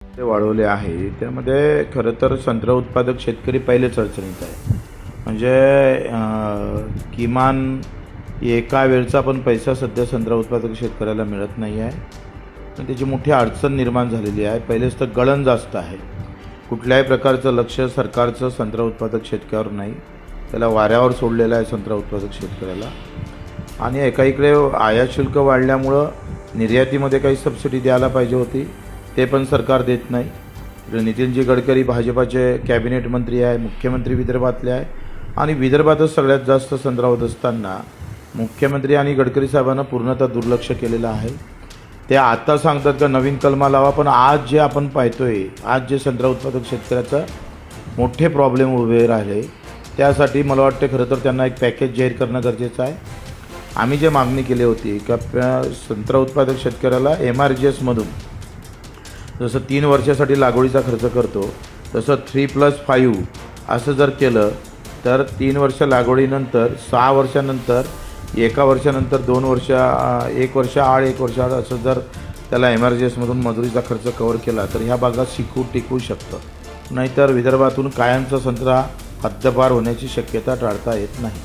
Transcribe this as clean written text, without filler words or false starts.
ते वाढवले आहे त्यामध्ये खरं तर संत्रा उत्पादक शेतकरी पहिलेच अडचणीत आहे. म्हणजे किमान एका वेळचा पण पैसा सध्या संत्रा उत्पादक शेतकऱ्याला मिळत नाही आहे. आणि त्याची मोठी अडचण निर्माण झालेली आहे. पहिलेच तर गळण जास्त आहे. कुठल्याही प्रकारचं लक्ष सरकारचं संत्रा उत्पादक शेतकऱ्यावर नाही. त्याला वाऱ्यावर सोडलेलं आहे संत्रा उत्पादक शेतकऱ्याला. आणि एकाइकडे आयात शुल्क वाढल्यामुळं निर्यातीमध्ये काही सबसिडी द्यायला पाहिजे होती, ते पण सरकार देत नाही. नितीनजी गडकरी भाजपाचे कॅबिनेट मंत्री आहे, मुख्यमंत्री विदर्भातले आहे आणि विदर्भातच सगळ्यात जास्त संत्रा होत असताना मुख्यमंत्री आणि गडकरी साहेबांना पूर्णतः दुर्लक्ष केलेलं आहे. ते आता सांगतात का नवीन कलमा लावा, पण आज जे आपण पाहतोय, आज जे संत्रा उत्पादक शेतकऱ्याचा मोठे प्रॉब्लेम उभे राहिले, त्यासाठी मला वाटते खरं तर त्यांना एक पॅकेज जाहीर करणं गरजेचं आहे. आम्ही जे मागणी केली होती का संत्रा उत्पादक शेतकऱ्याला MRGSमधून जसं 3 वर्षासाठी लागवडीचा खर्च करतो तसं 3+5 असं जर केलं तर 3 वर्ष लागवडीनंतर 6 वर्षानंतर 1 वर्षानंतर 2 वर्ष 1 वर्ष आड 1 वर्ष आड असं जर त्याला MRGSमधून मजुरीचा खर्च कव्हर केला तर ह्या भागात टिकू शकतं. नाहीतर विदर्भातून कायमचा संत्रा हद्दपार होण्याची शक्यता टाळता येत नाही.